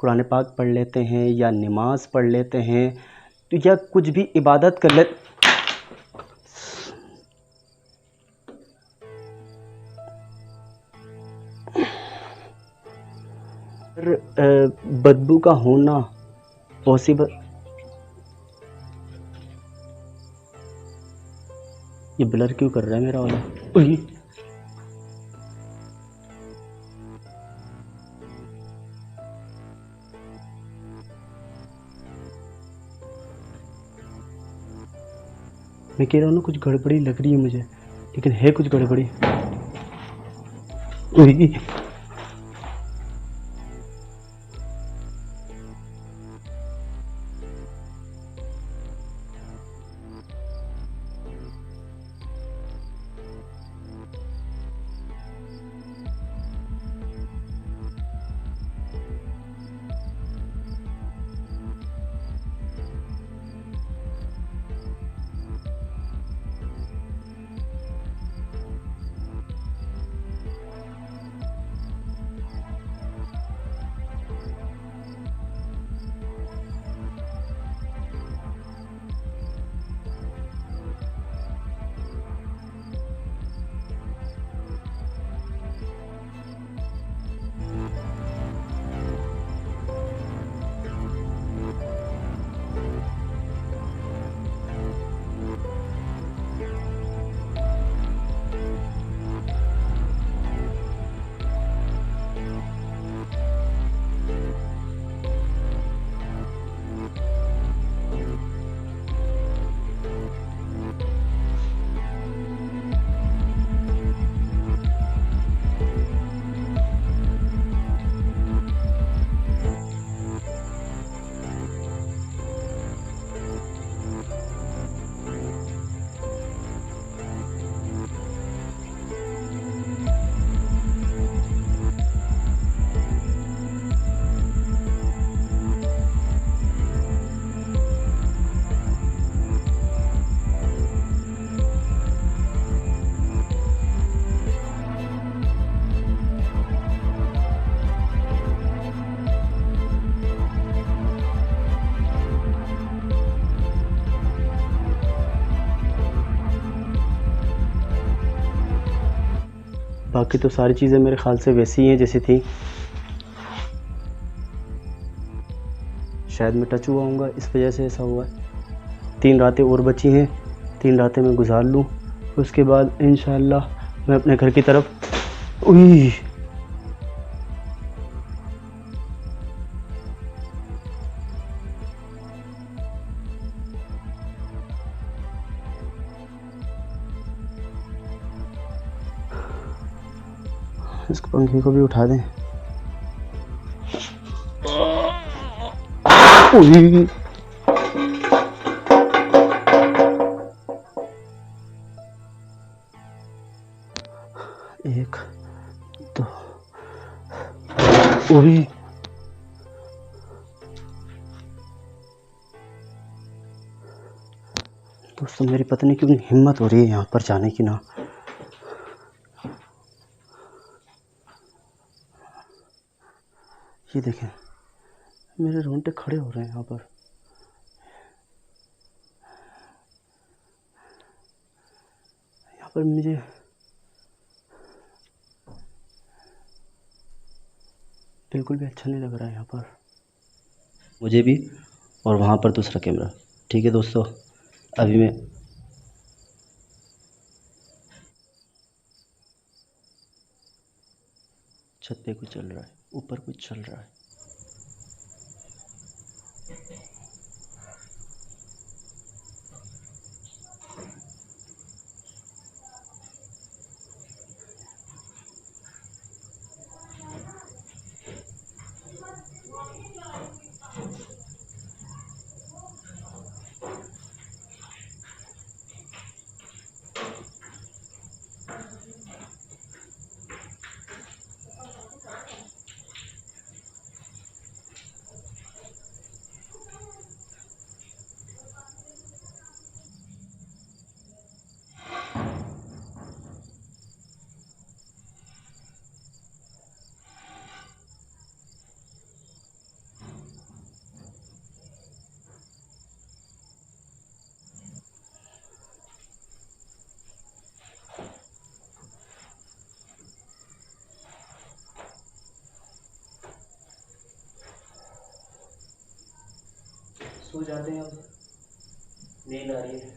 कुरान पाक पढ़ लेते हैं या नमाज़ पढ़ लेते हैं तो या कुछ भी इबादत कर ले। बदबू का होना पॉसिबल। ये ब्लर क्यों कर रहा है मेरा वाला? मैं कह रहा हूँ ना कुछ गड़बड़ी लग रही है मुझे, लेकिन है कुछ गड़बड़ी। बाकी तो सारी चीज़ें मेरे ख्याल से वैसी ही हैं जैसी थी। शायद मैं टच हुआ हूँगा, इस वजह से ऐसा हुआ है। 3 रातें और बची हैं, 3 रातें मैं गुजार लूँ, उसके बाद इंशाअल्लाह मैं अपने घर की तरफ। उई इस पंखे को भी उठा दें। उई एक दो उई दोस्तों मेरी पत्नी की हिम्मत हो रही है यहाँ पर जाने की ना। ये देखें मेरे रोंगटे खड़े हो रहे हैं यहाँ पर। यहाँ पर मुझे बिल्कुल भी अच्छा नहीं लग रहा है यहाँ पर, मुझे भी। और वहाँ पर दूसरा कैमरा। ठीक है दोस्तों, अभी मैं छत पे कुछ चल रहा है, ऊपर कुछ चल रहा है। सो जाते हैं, अब नींद आ रही है।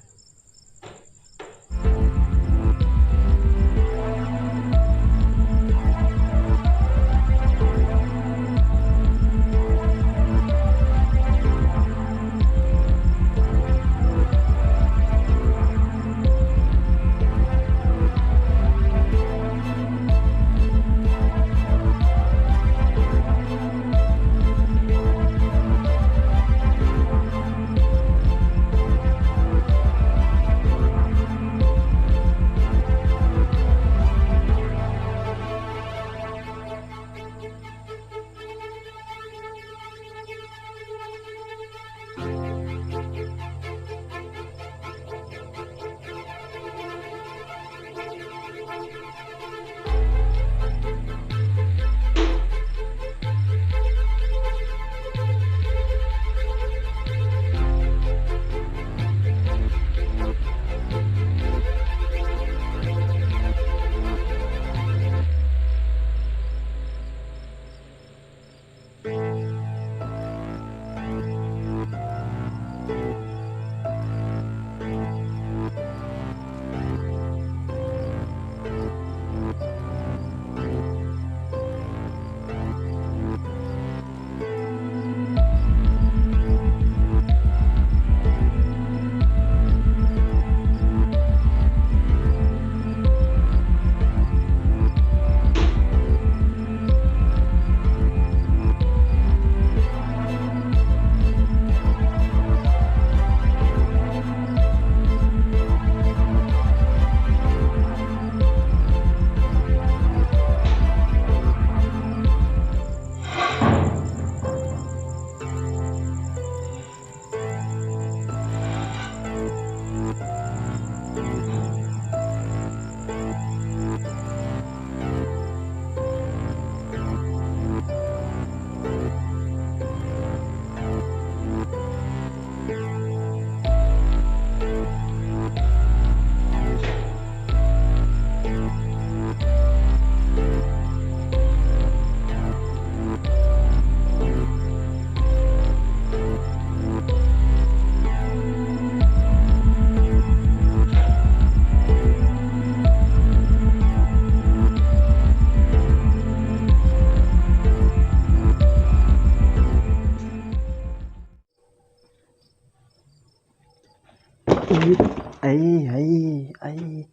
आई आई आई आई।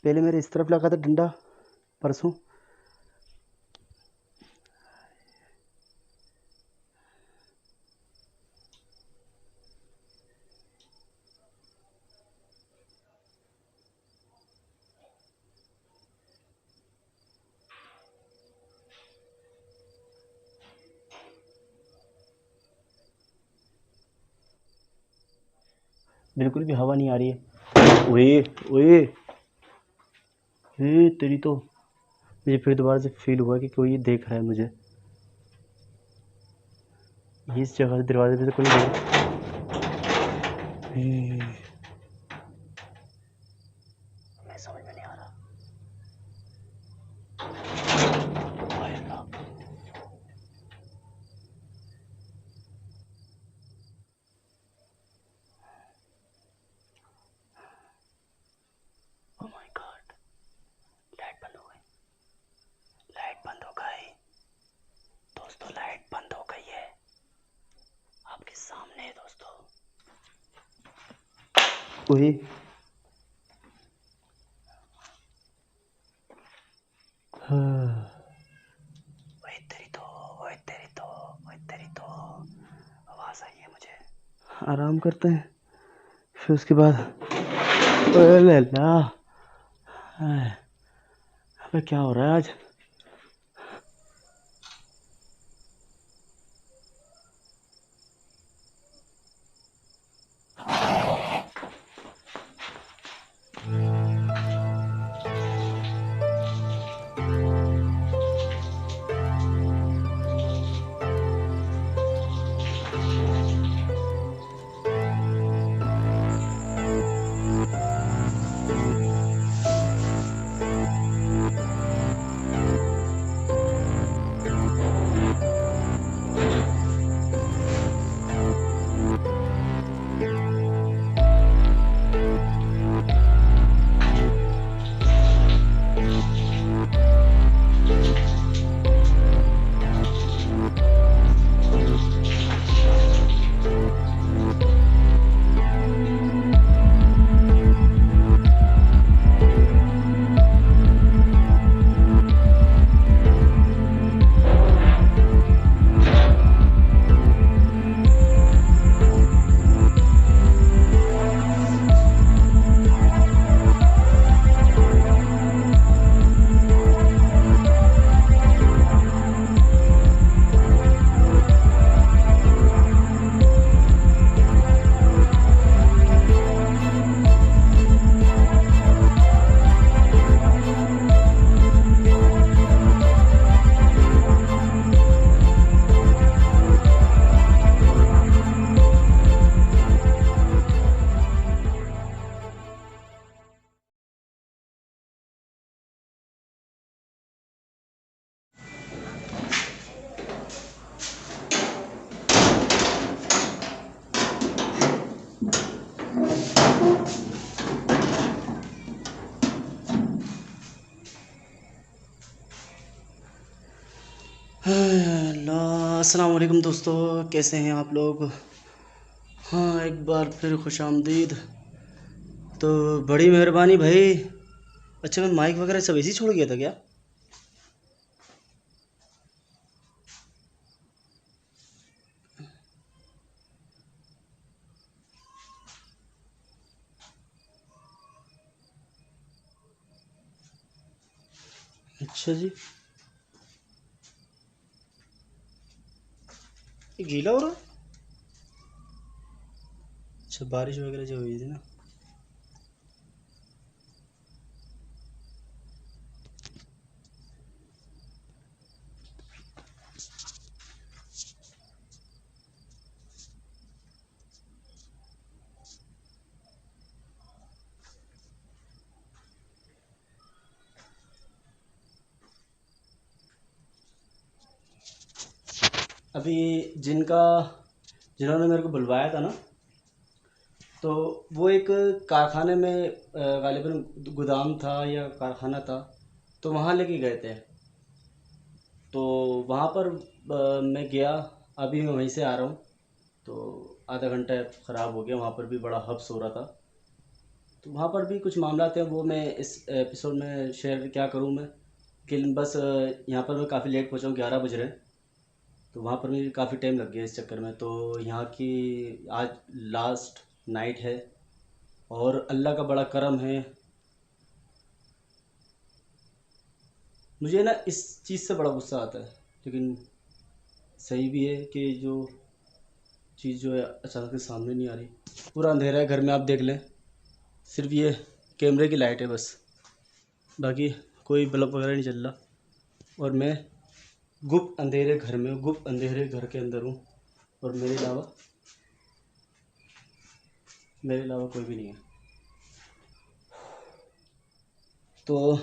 पहले मेरे इस तरफ लगा था डंडा परसों, बिल्कुल भी हवा नहीं आ रही है। ओए ओए, तेरी तो मुझे फिर दोबारा से फील हुआ कि कोई देख रहा है मुझे। इस जगह दरवाजे पे से कोई मैं समझ में नहीं आ रहा। ओह माय गॉड, लाइट बंद हो गई, लाइट बंद हो गई दोस्तों, लाइट बंद हो गई है आपके सामने है दोस्तों। वही तेरी तो आवाज आई है मुझे। आराम करते हैं, फिर उसके बाद अबे क्या हो रहा है आज। अस्सलाम वालेकुम दोस्तों, कैसे हैं आप लोग। हाँ, एक बार फिर खुशामदीद। तो बड़ी मेहरबानी भाई। अच्छा, मैं माइक वगैरह सब ऐसे ही छोड़ गया था क्या। अच्छा जी, ये गीला हो रहा है। अच्छा, बारिश वगैरह जो हुई थी ना। अभी जिनका जिन्होंने मेरे को बुलवाया था ना, तो वो एक कारखाने में गालिबन गोदाम था या कारखाना था, तो वहाँ लेके गए थे। तो वहाँ पर मैं गया। अभी मैं वहीं से आ रहा हूँ। तो आधा घंटा ख़राब हो गया, वहाँ पर भी बड़ा हब्स हो रहा था। तो वहाँ पर भी कुछ मामला थे, वो मैं इस एपिसोड में शेयर क्या करूँ मैं। लेकिन बस यहाँ पर मैं काफ़ी लेट पहुँचा हूँ, 11 बज रहे हैं। तो वहाँ पर मुझे काफ़ी टाइम लग गया इस चक्कर में। तो यहाँ की आज लास्ट नाइट है और अल्लाह का बड़ा करम है। मुझे ना इस चीज़ से बड़ा गुस्सा आता है, लेकिन सही भी है कि जो चीज़ जो है अचानक से सामने नहीं आ रही। पूरा अंधेरा है घर में, आप देख लें। सिर्फ ये कैमरे की लाइट है बस, बाकी कोई बल्ब वगैरह नहीं चल रहा। और मैं गुप्त अंधेरे घर में हूँ, गुप्त अंधेरे घर के अंदर हूँ। और मेरे अलावा कोई भी नहीं है। तो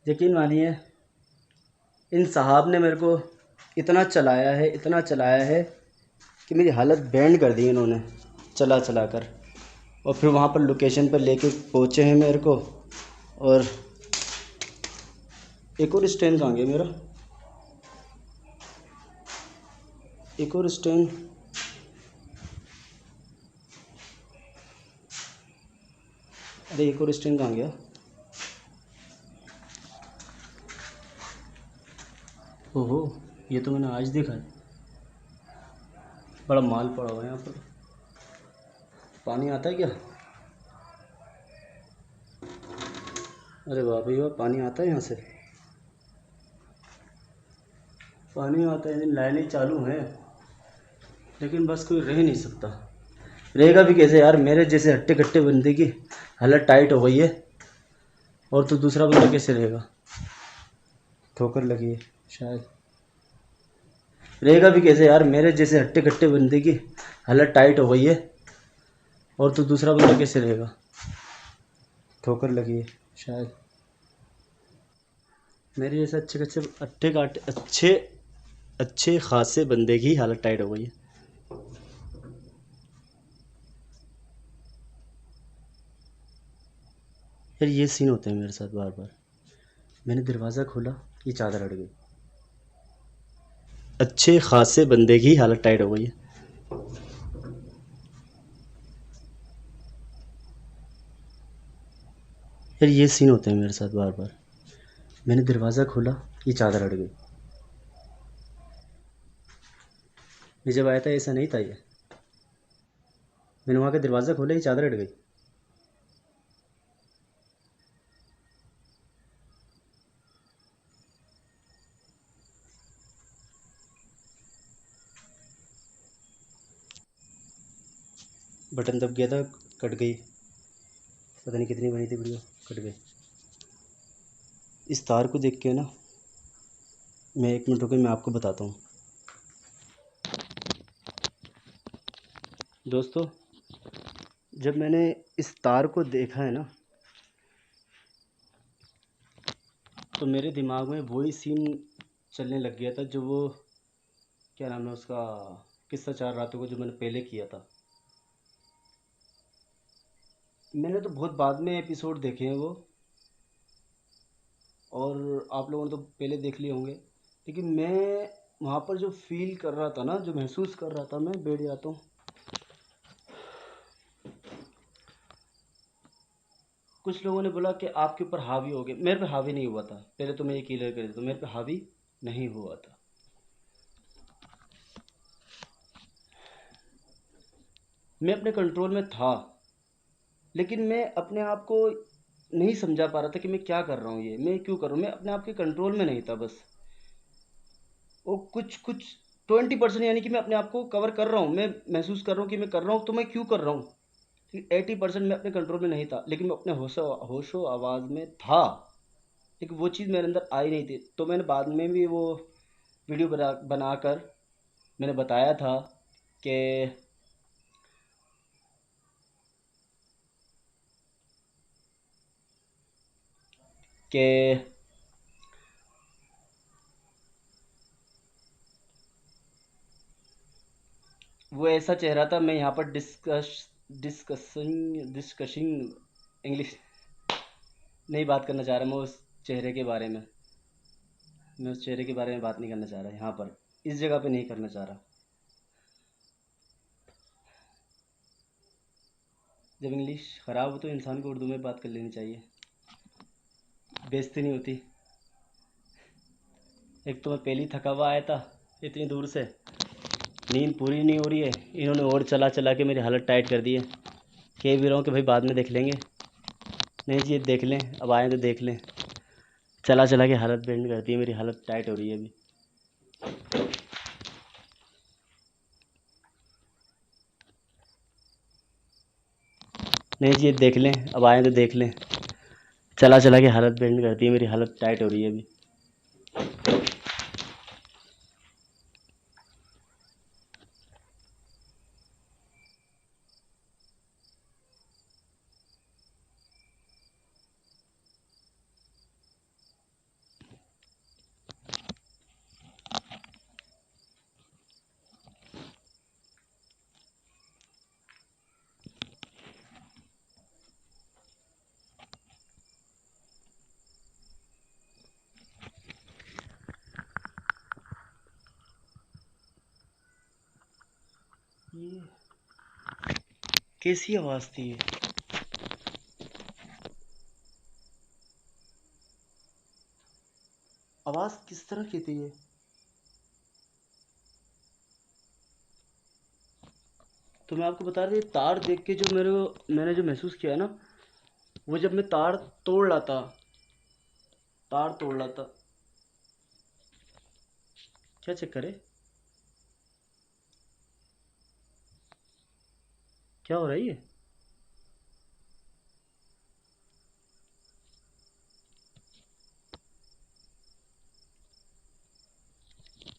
यकीन मानिए, इन साहब ने मेरे को इतना चलाया है, इतना चलाया है कि मेरी हालत बैंड कर दी इन्होंने, चला चला कर। और फिर वहाँ पर लोकेशन पर लेके पहुँचे हैं मेरे को। और एक और स्टैंड कहाँ गया मेरा, एक और स्टैंड। अरे एक और स्टैंड कहाँ गया। ओहो, ये तो मैंने आज देखा है। बड़ा माल पड़ा हुआ है यहाँ पर। पानी आता है क्या। अरे वाह भाई वाह, पानी आता है यहाँ से। पानी आता है, लाइनें चालू हैं। लेकिन बस कोई रह नहीं सकता। रहेगा भी कैसे यार, मेरे जैसे हट्टे कट्टे बंदे की हालत टाइट हो गई है। और तो दूसरा बंदा कैसे रहेगा। ठोकर लगी है शायद। रहेगा भी कैसे यार, मेरे जैसे हट्टे कट्टे बंदे की हालत टाइट हो गई है। और तो दूसरा बंदा कैसे रहेगा। ठोकर लगी है शायद। मेरे जैसे अच्छे अच्छे अट्टे काटे अच्छे अच्छे खासे बंदे की हालत टाइट हो गई है। यार ये सीन होते हैं मेरे साथ बार बार। मैंने दरवाज़ा खोला, ये चादर हट गई। अच्छे खासे बंदे की हालत टाइट हो गई है। यार ये सीन होते हैं मेरे साथ बार बार। मैंने दरवाज़ा खोला, ये चादर हट गई। मैं जब आया था ऐसा नहीं था ये। मैंने वहाँ का दरवाज़ा खोला, ये चादर हट गई। बटन दब गया था, कट गई। पता नहीं कितनी बनी थी वीडियो, कट गई। इस तार को देख के ना, मैं 1 मिनट रुके, मैं आपको बताता हूँ दोस्तों। जब मैंने इस तार को देखा है ना, तो मेरे दिमाग में वही सीन चलने लग गया था, जो वो क्या नाम है उसका, किस्सा 4 रातों को जो मैंने पहले किया था। मैंने तो बहुत बाद में एपिसोड देखे हैं वो, और आप लोगों ने तो पहले देख लिए होंगे। लेकिन मैं वहाँ पर जो फील कर रहा था ना, जो महसूस कर रहा था, मैं बैठ जाता हूँ। कुछ लोगों ने बोला कि आपके ऊपर हावी हो गया, मेरे पे हावी नहीं हुआ था। पहले तो मैं ये क्लियर कर देता हूँ, मेरे पे हावी नहीं हुआ था। मैं अपने कंट्रोल में था, लेकिन मैं अपने आप को नहीं समझा पा रहा था कि मैं क्या कर रहा हूँ, ये मैं क्यों कर रहा हूँ। मैं अपने आप के कंट्रोल में नहीं था बस। वो कुछ कुछ 20% यानी कि मैं अपने आप को कवर कर रहा हूँ, मैं महसूस कर रहा हूँ कि मैं कर रहा हूँ, तो मैं क्यों कर रहा हूँ। 80% मैं अपने कंट्रोल में नहीं था, लेकिन मैं अपने होशो आवाज़ में था, लेकिन वो चीज़ मेरे अंदर आई नहीं थी। तो मैंने बाद में भी वो वीडियो बनाकर मैंने बताया था कि कि वो ऐसा चेहरा था। मैं यहाँ पर डिस्कसिंग इंग्लिश नहीं बात करना चाह रहा। मैं उस चेहरे के बारे में मैं उस चेहरे के बारे में बात नहीं करना चाह रहा यहाँ पर, इस जगह पे नहीं करना चाह रहा। जब इंग्लिश ख़राब हो तो इंसान को उर्दू में बात कर लेनी चाहिए, बेइज्जती नहीं होती। एक तो मैं पहले ही थका हुआ आया था इतनी दूर से, नींद पूरी नहीं हो रही है। इन्होंने और चला चला के मेरी हालत टाइट कर दी है। कह भी रहा हूँ कि भाई बाद में देख लेंगे, नहीं जी देख लें, अब आए तो देख लें। चला चला के हालत बेंड कर दी है, मेरी हालत टाइट हो रही है अभी। नहीं जी देख लें, अब आए तो देख लें। चला चला के हालत बेंड कर दी है, मेरी हालत टाइट हो रही है अभी। ये कैसी आवाज़ थी ये? आवाज़ किस तरह की थी ये? तो मैं आपको बता रहा था, तार देख के जो मैंने जो महसूस किया है ना, वो जब मैं तार तोड़ रहा था। क्या चक्कर है? क्या हो रहा है ये?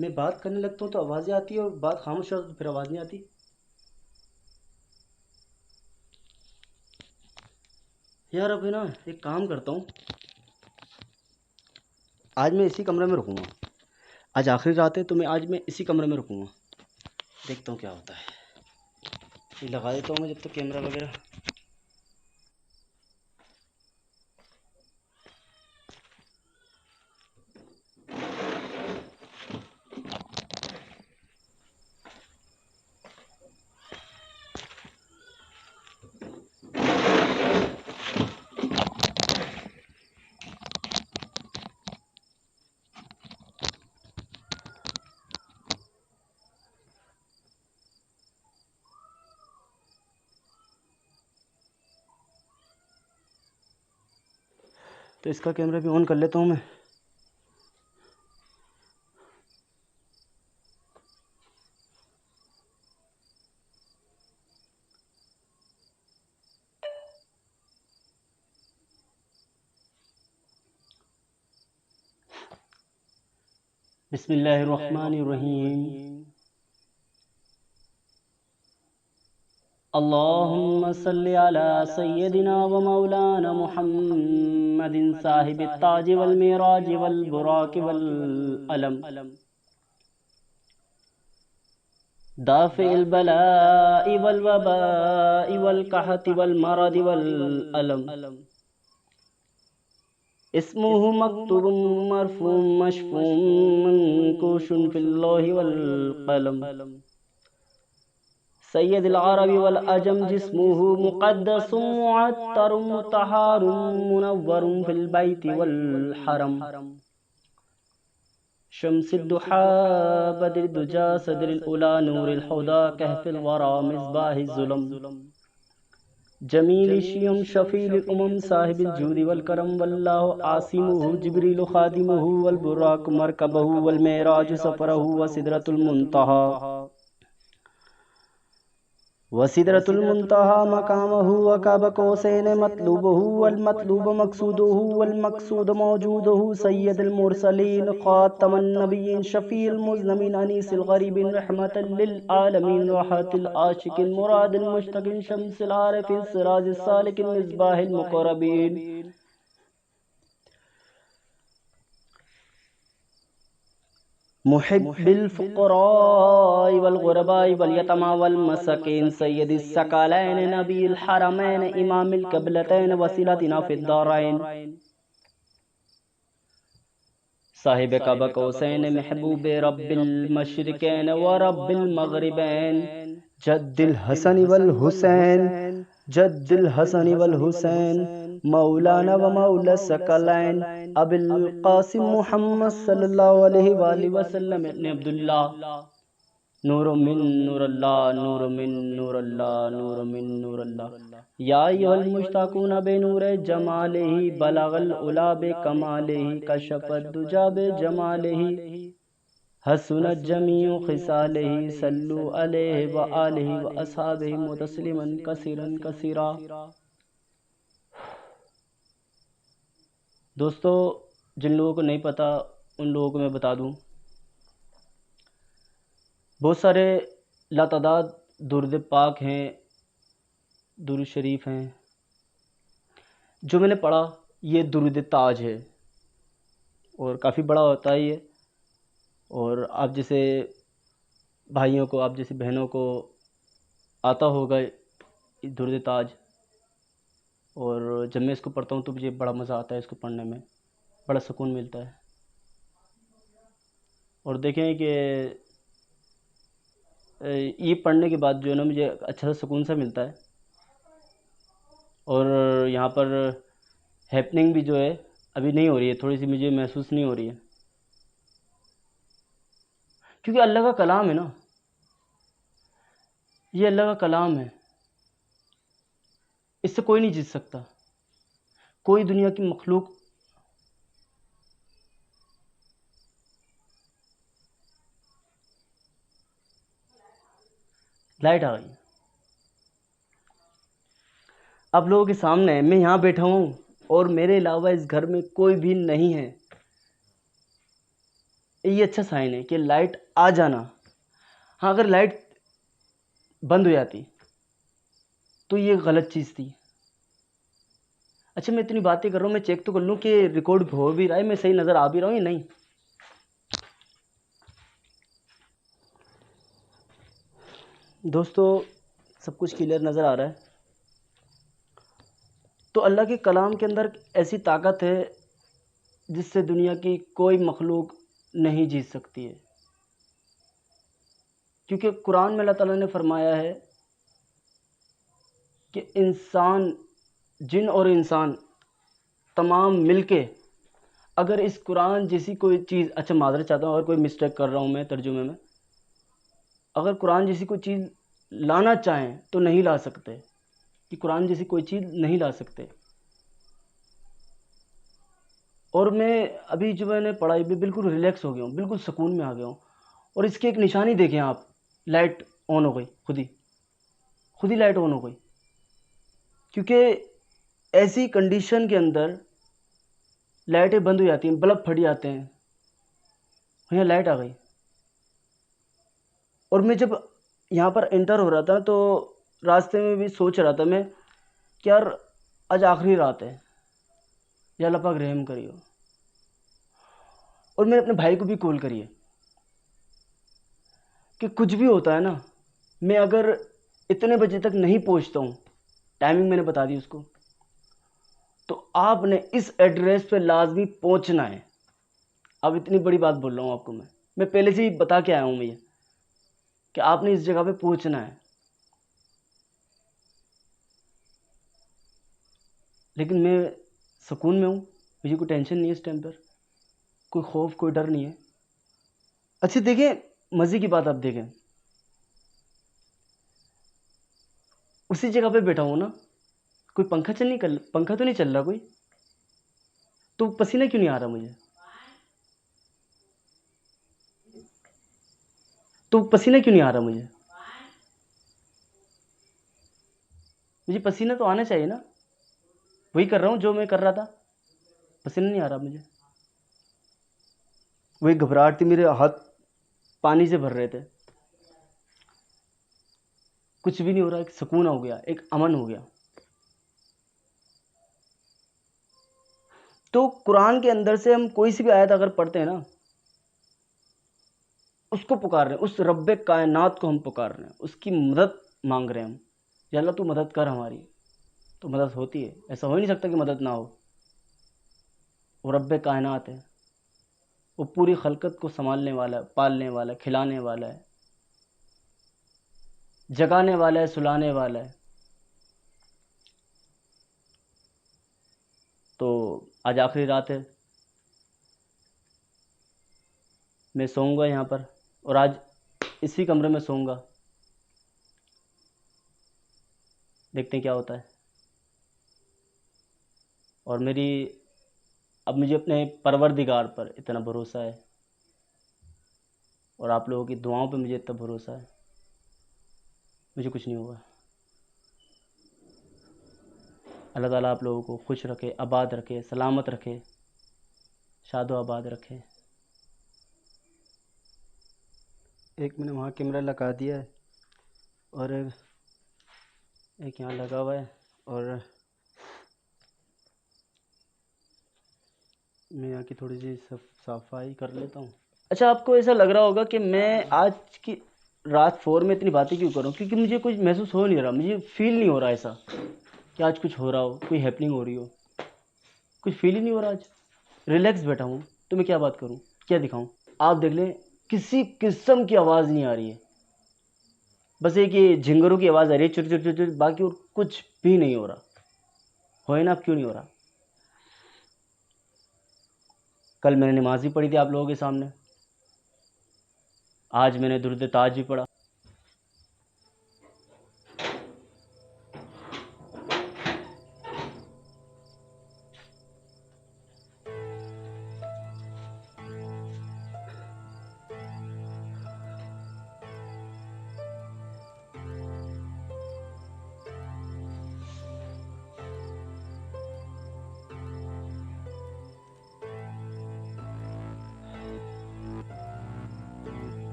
मैं बात करने लगता हूँ तो आवाज़ें आती है, और बात खामोश हो तो फिर आवाज़ नहीं आती। यार अभी ना एक काम करता हूँ, आज मैं इसी कमरे में रुकूंगा। आज आखिरी रात है, तो मैं इसी कमरे में रुकूंगा। देखता हूँ क्या होता है। ये लगा देता हूँ मैं जब तक कैमरा वगैरह। तो इसका कैमरा भी ऑन कर लेता हूँ मैं। बिस्मिल्लाहिर्रहमानिर्रहीम। अल्लाहुम्मा सल्लि अला सय्यदिना व मौलाना मुहम्मदिन साहिबित ताज वल मिराज वल बुराक वल अलम, दाफिल बलाइ वल वबाइ वल कहति वल मरद वल अलम, इस्मुहु मक्तूबुम मरफूम मशफूम मंकूशुन फिल लौहि वल कलम। सैयदुल अरबी वल अजम जिस्मुहु मुक़द्दसुम मुअत्तरुम मुतहहारुम मुनव्वरुम फिल बैति वल हरम। शम्सिद दुहा बद्रिद दुजा सदरिल उला नूरिल हुदा कहफिल वरा मिस्बाहिज़ ज़ुलम। जमील शियम शफील उमम साहिबिल जूदी वल करम वल्लाहु आसिमुहु जिब्रील खादिमुहु वल बुराक मरकबहु वल मेराज सफरहु व सिदरतुल मुंतहा मकामहु व काब कौसैन मतलूबहु वल मतलूब मकसूदहु वल मकसूद मौजूदहु सय्यदुल मुरसलीन खातमन नबिय्यीन शफीउल मुज़नमीन अनीसिल गरीबिन रहमतल लिल आलमीन राहतुल आशिकीन मुरादिल मुश्तकीन शम्सिल आरिफीन सिराजिस सालिकीन मिस्बाहिल मुक़र्रबीन। मुहिब्बिल फुक़राइ वल गुरबाइ वल यतमा वल मसाकीन सय्यदिस सकलैन नबील हरमैन इमामिल क़िबलतैन वसीलतिना फिद दारैन। साहिब कब कौसैन महबूब रब्बिल मशरिकैन व रब्बिल मग़रिबैन। जद्दिल हसन वल हुसैन मौलाना व मौला सकलैन अबिल क़ासिम मुहम्मद सल्लल्लाहु अलैहि वसल्लम इब्न अब्दुल्लाह। नूर मिन नूरल्लाह नूर मिन नूरल्लाह नूर मिन नूरल्लाह। या अय्युहल मुश्ताक़ून बेनूरे जमालिही बलगल उला बे कमालिही कशफद दुजा बे जमालिही हसनत जमीउ खिसालिही सल्लु अलैहि व आलिहि व अस्हाबिही मुतस्लिमन कसीरन कसीरा। दोस्तों, जिन लोगों को नहीं पता उन लोगों को मैं बता दूं, बहुत सारे लातादाद दुरूद पाक हैं, दुरूद शरीफ हैं। जो मैंने पढ़ा ये दुरूद ताज है और काफ़ी बड़ा होता है ये। और आप जैसे भाइयों को, आप जैसी बहनों को आता होगा दुरूद ताज। और जब मैं इसको पढ़ता हूँ तो मुझे बड़ा मज़ा आता है, इसको पढ़ने में बड़ा सुकून मिलता है। और देखें कि ये पढ़ने के बाद जो है ना मुझे अच्छा सा सुकून सा मिलता है। और यहाँ पर हैपनिंग भी जो है अभी नहीं हो रही है, थोड़ी सी मुझे महसूस नहीं हो रही है, क्योंकि अल्लाह का कलाम है ना, ये अल्लाह का कलाम है, इससे कोई नहीं जीत सकता। कोई दुनिया की मखलूक लाइट आ गई। आप लोगों के सामने मैं यहाँ बैठा हूँ और मेरे अलावा इस घर में कोई भी नहीं है। ये अच्छा साइन है कि लाइट आ जाना। हाँ, अगर लाइट बंद हो जाती तो ये गलत चीज़ थी। अच्छा, मैं इतनी बातें कर रहा हूँ, मैं चेक तो कर लूँ कि रिकॉर्ड हो भी रहा है, मैं सही नज़र आ भी रहा हूँ या नहीं। दोस्तों, सब कुछ क्लियर नज़र आ रहा है। तो अल्लाह के कलाम के अंदर ऐसी ताकत है जिससे दुनिया की कोई मखलूक नहीं जीत सकती है। क्योंकि कुरान में अल्लाह ताला ने फरमाया है कि इंसान, जिन और इंसान तमाम मिलके अगर इस कुरान जैसी कोई चीज़, अच्छा माज़रत चाहता हूँ अगर कोई मिस्टेक कर रहा हूँ मैं तर्जुमे में, अगर कुरान जैसी कोई चीज़ लाना चाहें तो नहीं ला सकते, कि कुरान जैसी कोई चीज़ नहीं ला सकते। और मैं अभी जो मैंने पढ़ाई में बिल्कुल रिलैक्स हो गया हूँ, बिल्कुल सुकून में आ गया हूँ। और इसकी एक निशानी देखें आप, लाइट ऑन हो गई, खुद ही लाइट ऑन हो गई। क्योंकि ऐसी कंडीशन के अंदर लाइटें बंद हो जाती हैं, बल्ब फट जाते हैं, यहाँ लाइट आ गई। और मैं जब यहाँ पर एंटर हो रहा था तो रास्ते में भी सोच रहा था मैं कि यार आज आखिरी रात है, या अल्लाह पाक रहम करियो। और मैंने अपने भाई को भी कॉल करी है कि कुछ भी होता है ना, मैं अगर इतने बजे तक नहीं पहुँचता हूँ, टाइमिंग मैंने बता दी उसको, तो आपने इस एड्रेस पे लाजमी पहुंचना है। अब इतनी बड़ी बात बोल रहा हूँ आपको, मैं पहले से ही बता के आया हूँ भैया कि आपने इस जगह पे पहुंचना है। लेकिन मैं सुकून में हूँ, मुझे कोई टेंशन नहीं है इस टाइम पर, कोई खौफ कोई डर नहीं है। अच्छा देखें, मज़े की बात आप देखें, उसी जगह पे बैठा हूँ ना, कोई पंखा तो नहीं चल रहा कोई, तो पसीना क्यों नहीं आ रहा मुझे? तो पसीना क्यों नहीं आ रहा मुझे? मुझे पसीना तो आना चाहिए ना, वही कर रहा हूँ जो मैं कर रहा था, पसीना नहीं आ रहा मुझे। वही घबराहट थी, मेरे हाथ पानी से भर रहे थे। कुछ भी नहीं हो रहा, एक सुकून हो गया, एक अमन हो गया। तो कुरान के अंदर से हम कोई सी भी आयत अगर पढ़ते हैं ना, उसको पुकार रहे हैं, उस रब्बे कायनात को हम पुकार रहे हैं, उसकी मदद मांग रहे हैं हम, या अल्लाह तू मदद कर हमारी। तो मदद होती है, ऐसा हो ही नहीं सकता कि मदद ना हो। वो रब्बे कायनात है, वो पूरी खलकत को संभालने वाला है, पालने वाला है, खिलाने वाला है, जगाने वाला है, सुलाने वाला है। तो आज आखिरी रात है, मैं सोऊंगा यहाँ पर, और आज इसी कमरे में सोऊंगा। देखते हैं क्या होता है। और अब मुझे अपने परवरदिगार पर इतना भरोसा है, और आप लोगों की दुआओं पे मुझे इतना भरोसा है, मुझे कुछ नहीं होगा। अल्लाह ताला आप लोगों को खुश रखे, आबाद रखे, सलामत रखे, शादो आबाद रखे। एक मैंने वहाँ कैमरा लगा दिया है, और एक यहाँ लगा हुआ है, और मैं यहाँ की थोड़ी सी सफाई कर लेता हूँ। अच्छा, आपको ऐसा लग रहा होगा कि मैं आज की रात 4 में इतनी बातें क्यों कर रहा हूँ, क्योंकि मुझे कुछ महसूस हो नहीं रहा, मुझे फील नहीं हो रहा ऐसा कि आज कुछ हो रहा हो, कोई हैपनिंग हो रही हो, कुछ फील ही नहीं हो रहा। आज रिलैक्स बैठा हूँ, तो मैं क्या बात करूँ, क्या दिखाऊँ? आप देख लें, किसी किस्म की आवाज़ नहीं आ रही है, बस एक ये झिंगरों की आवाज़ आ रही है, चुर चुर चुर चुर, बाकी और कुछ भी नहीं हो रहा। हो ना, अब क्यों नहीं हो रहा? कल मैंने नमाज भी पढ़ी थी आप लोगों के सामने, आज मैंने दुरूद ताज भी पढ़ा।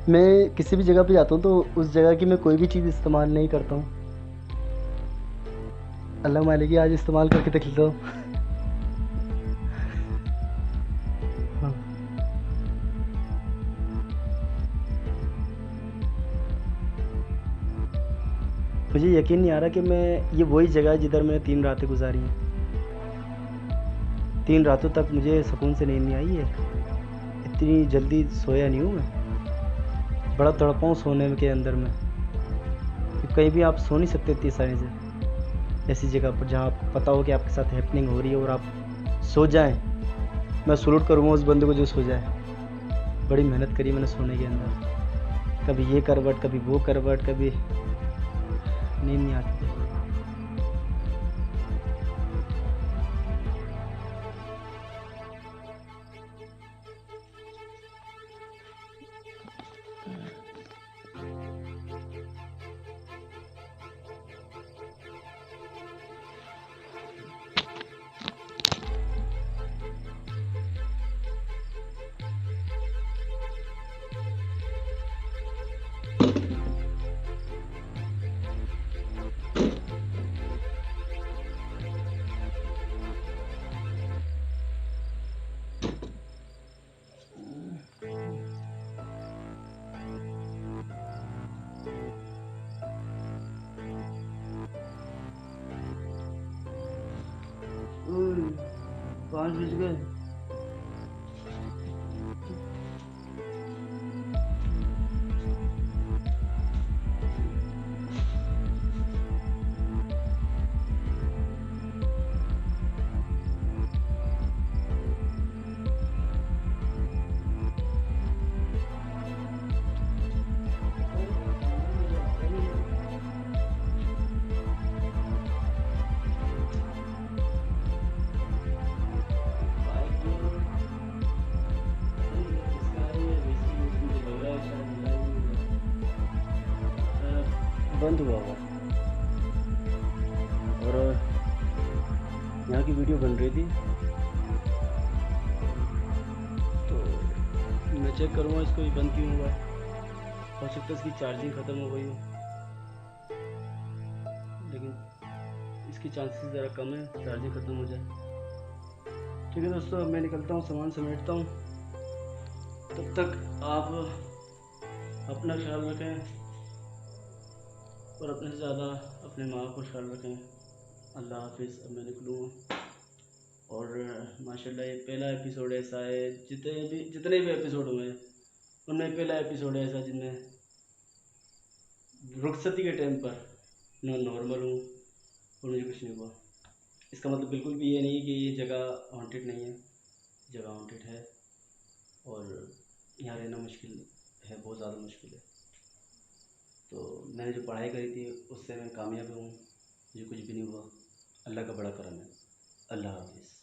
मैं किसी भी जगह पे जाता हूँ तो उस जगह की मैं कोई भी चीज़ इस्तेमाल नहीं करता हूँ। अल्लाह मालिक की आज इस्तेमाल करके देख लेता हूँ। हाँ। मुझे यकीन नहीं आ रहा कि ये वही जगह है जिधर मैंने 3 रातें गुजारी हैं। 3 रातों तक मुझे सुकून से नींद नहीं आई है, इतनी जल्दी सोया नहीं हूँ मैं, बड़ा तड़पा हूँ सोने के अंदर में। कहीं भी आप सो नहीं सकते इतनी आसानी से, ऐसी जगह पर जहाँ आपको पता हो कि आपके साथ हैपनिंग हो रही है और आप सो जाएं। मैं सलूट करूँगा उस बंदे को जो सो जाए। बड़ी मेहनत करी मैंने सोने के अंदर, कभी ये करवट, कभी वो करवट, कभी नींद नहीं आती। 5 बज गए। बंद हुआ हुआ और यहाँ की वीडियो बन रही थी, तो मैं चेक करूँगा इसको ये बंद क्यों हुआ। हो सकता है इसकी चार्जिंग ख़त्म हो गई हो, लेकिन इसकी चांसेस ज़रा कम है चार्जिंग ख़त्म हो जाए। ठीक है दोस्तों, मैं निकलता हूँ, सामान समेटता हूँ। तब तक आप अपना ख्याल रखें और अपने से ज़्यादा अपने माँ का ख्याल रखें। अल्लाह हाफिज़। अब मैं निकलूँगा और माशाल्लाह ये पहला एपिसोड ऐसा है, जितने भी एपिसोड हुए हैं उनमें पहला एपिसोड है ऐसा जिनमें रुखसती के टाइम पर मैं नॉर्मल हूँ और मुझे कुछ नहीं हुआ। इसका मतलब बिल्कुल भी ये नहीं कि ये जगह हॉन्टेड नहीं है, जगह हॉन्टेड है और यहाँ रहना मुश्किल है, बहुत ज़्यादा मुश्किल है। तो मैंने जो पढ़ाई करी थी उससे मैं कामयाब हूँ, मुझे कुछ भी नहीं हुआ। अल्लाह का बड़ा करम है। अल्लाह हाफिज़।